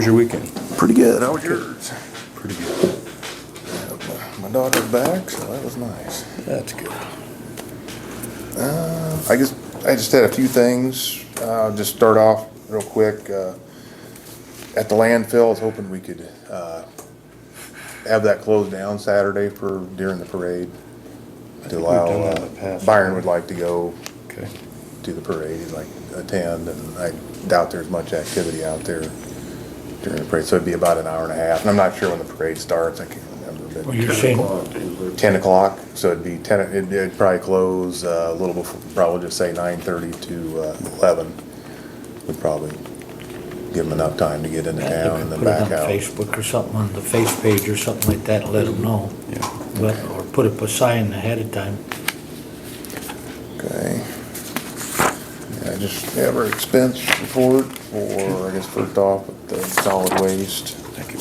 was your weekend? Pretty good. How was yours? Pretty good. My daughter's back, so that was nice. That's good. I just had a few things. Just start off real quick. At the landfill, I was hoping we could have that closed down Saturday for during the parade to think we've allow. done that in the past. Byron would like to go Okay. to the parade. He'd like to attend, and I doubt there's much activity out there during the parade. So it'd be about an hour and a half. And I'm not sure when the parade starts. I can't remember. Well, you're saying, 10 o'clock, so it'd be 10, it'd probably close a little before, probably just say 9:30 to 11. Would probably give them enough time to get into town and then put it on back out. Facebook or something, on the face page or something like that, and let them know. Yeah. But, or put up a sign ahead of time. Okay. Yeah, just have our expense report for, I guess first off, with the solid waste. Thank you.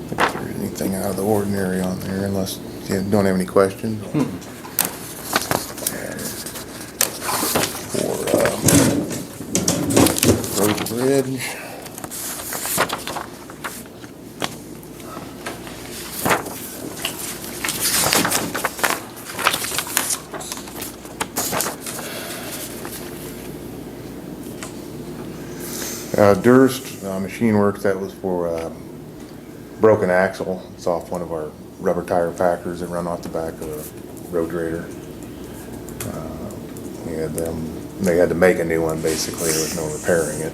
If there's anything out of the ordinary on there, unless you don't have any questions. For Road and Bridge. Durst Machine Works, that was for broken axle. It's off one of our rubber tire packers that run off the back of a road grader. We had them, they had to make a new one basically, there was no repairing it.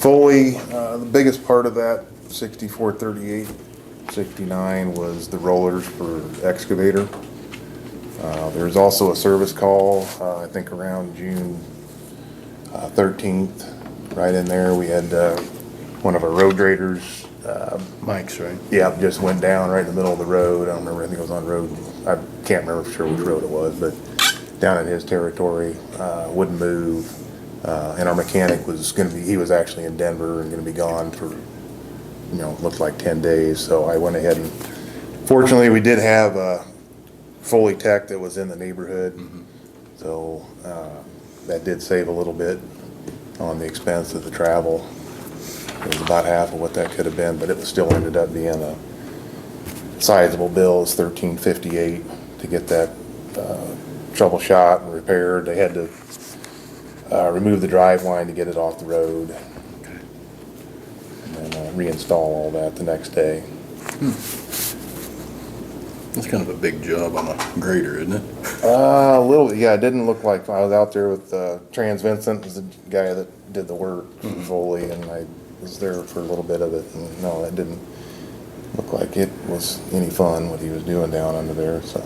Foley, the biggest part of that 64, 38, 69 was the rollers for excavator. There's also a service call, I think around June 13th, right in there. We had one of our road graders, Mike's, right? yeah, just went down right in the middle of the road. I don't remember, I think it was on road, I can't remember for sure which road it was, but down in his territory, wouldn't move. And our mechanic was gonna be, he was actually in Denver and gonna be gone for, looked like 10 days. So I went ahead and, fortunately, we did have a Foley tech that was in the neighborhood. So, that did save a little bit on the expense of the travel. It was about half of what that could have been, but it was still ended up being a sizable bill. It's $13.58 to get that troubleshot and repaired. They had to remove the drive line to get it off the road, and then reinstall all that the next day. That's kind of a big job on a grader, isn't it? A little, yeah. It didn't look like, I was out there with Trans Vincent, was the guy that did the work fully, and I was there for a little bit of it, and no, it didn't look like it was any fun what he was doing down under there. So,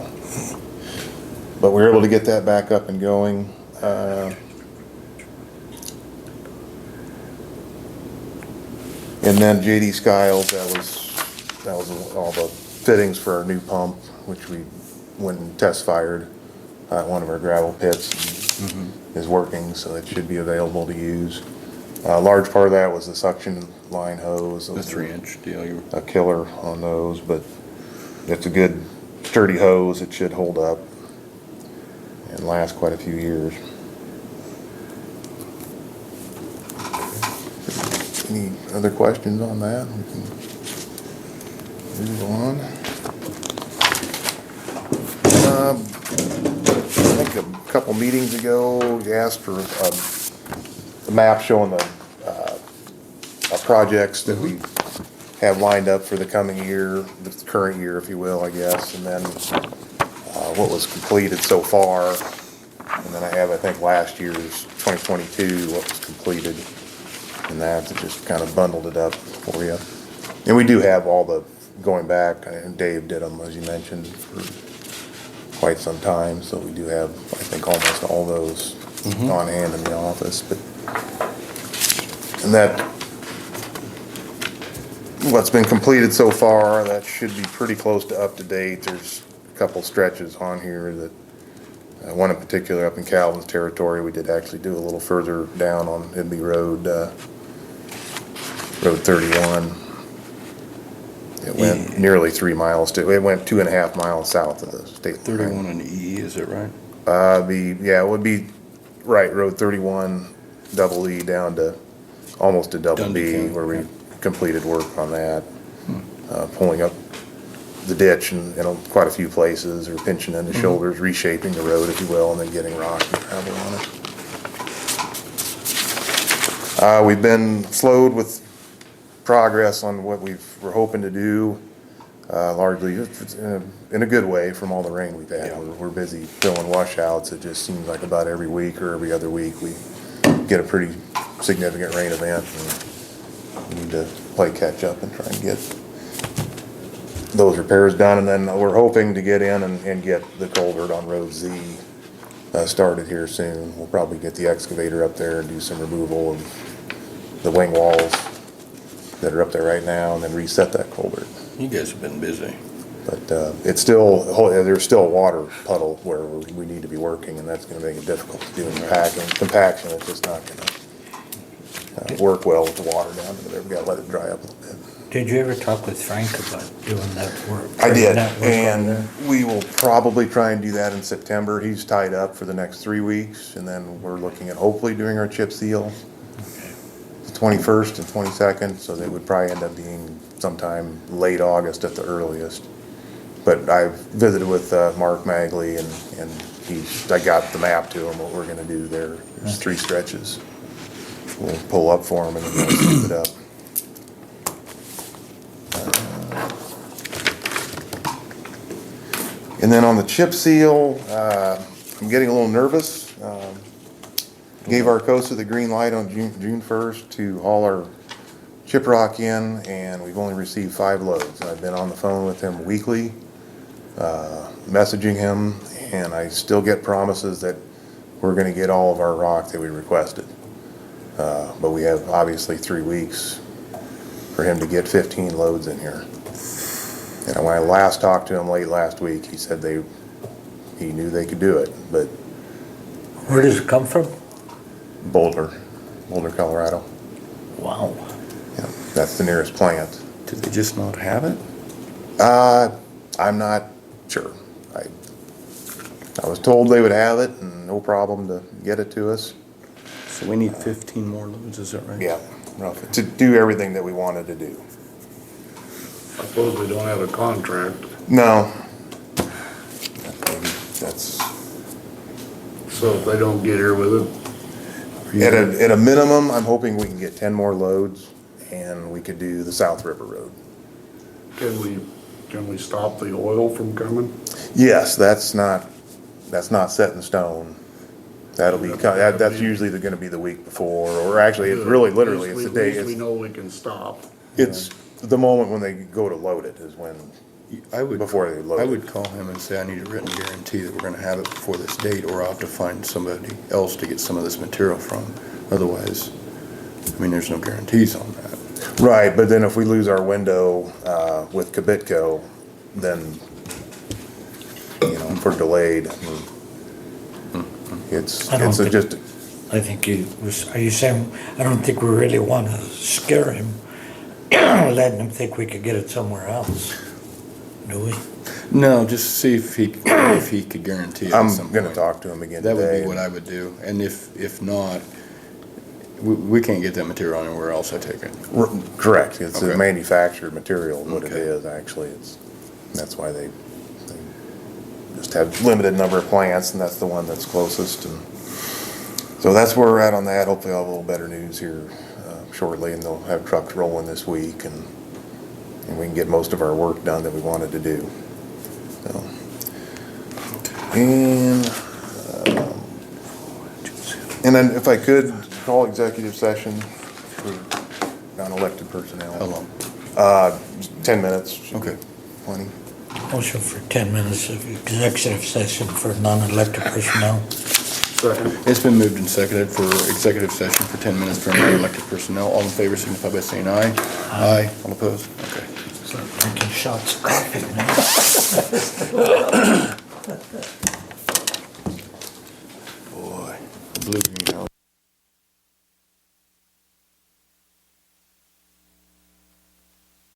but we were able to get that back up and going. And then JD Skiles, that was all the fittings for our new pump, which we went and test fired at one of our gravel pits. Is working, so it should be available to use. A large part of that was the suction line hose. The 3-inch deal. A killer on those, but it's a good sturdy hose. It should hold up and last quite a few years. Any other questions on that? We can move on. I think a couple meetings ago, you asked for a map showing the projects that we have lined up for the coming year, the current year, if you will, I guess, and then what was completed so far. And then I have, I think, last year's 2022, what was completed. And that just kind of bundled it up for you. And we do have all the, going back, and Dave did them, as you mentioned, for quite some time. So we do have, I think, almost all those on hand in the office. But, and that, what's been completed so far, that should be pretty close to up to date. There's a couple stretches on here that One in particular up in Calvin's territory, we did actually do a little further down on Idley Road, Road 31. It went nearly 3 miles it went 2.5 miles south of the state line. 31 and E, is it right? It would be, right, Road 31, double E down to, almost to double Dundee B, County, where we yeah. completed work on that. Pulling up the ditch in quite a few places, or pinching in the shoulders, reshaping the road, if you will, and then getting rock and gravel on it. We've been slowed with progress on what we're hoping to do, largely in a good way from all the rain we've had. Yeah. We're busy filling washouts. It just seems like about every week or every other week we get a pretty significant rain event, and we need to play catch up and try and get those repairs done. And then we're hoping to get in and get the culvert on Road Z started here soon. We'll probably get the excavator up there and do some removal of the wing walls that are up there right now, and then reset that culvert. You guys have been busy. But it's still, there's still a water puddle where we need to be working, and that's gonna make it difficult to do compaction. It's just not gonna work well with the water down there. We gotta let it dry up a little bit. Did you ever talk with Frank about doing that work? I did, That work on there? and we will probably try and do that in September. He's tied up for the next 3 weeks, and then we're looking at hopefully doing our chip seal the 21st and 22nd, so they would probably end up being sometime late August at the earliest. But I've visited with Mark Magley, and I got the map to him, what we're gonna do there. There's 3 stretches. We'll pull up for him and then we'll scoop it up. And then on the chip seal, I'm getting a little nervous. Gave Arcosa the green light on June 1st to haul our chip rock in, and we've only received 5 loads. I've been on the phone with him weekly, messaging him, and I still get promises that we're gonna get all of our rock that we requested. But we have obviously 3 weeks for him to get 15 loads in here. And when I last talked to him late last week, he said he knew they could do it, but Where does it come from? Boulder, Colorado. Wow. Yeah, that's the nearest plant. Did they just not have it? I'm not sure. I was told they would have it and no problem to get it to us. So we need 15 more loads, is that right? Yeah, roughly, to do everything that we wanted to do. I suppose we don't have a contract, No. That's, so if they don't get here with it, at a minimum, I'm hoping we can get 10 more loads and we could do the South River Road. can we stop the oil from coming? Yes, that's not set in stone. That'll be, that's usually gonna be the week before, or actually, it's really literally, it's the day, At least we know we can stop. it's the moment when they go to load it is when, I would, Before they load I it. would call him and say, I need a written guarantee that we're gonna have it before this date, or I'll have to find somebody else to get some of this material from. Otherwise, I mean, there's no guarantees on that. right, but then if we lose our window, with Kibitco, then, if we're delayed, I mean, it's I don't a think- just, I think are you saying, I don't think we really want to scare him, letting him think we could get it somewhere else, do we? No, just see if he could guarantee it at some I'm point. gonna talk to him again That would today. be what I would do, and if not, we can't get that material anywhere else, I take it. Correct, it's a Okay. manufactured material, what it Okay. is, actually, that's why they just have limited number of plants, and that's the one that's closest, and so that's where we're at on that. Hopefully I'll have a little better news here shortly, and they'll have trucks rolling this week, and we can get most of our work done that we wanted to do. So, and then if I could, call executive session for non-elected personnel. How long? 10 minutes. Okay. Plenty. Motion for 10 minutes of executive session for non-elected personnel. Second. It's been moved and seconded for executive session for 10 minutes for non-elected personnel. All in favor signify by saying aye. Aye. All opposed? Okay. Start drinking shots of coffee now.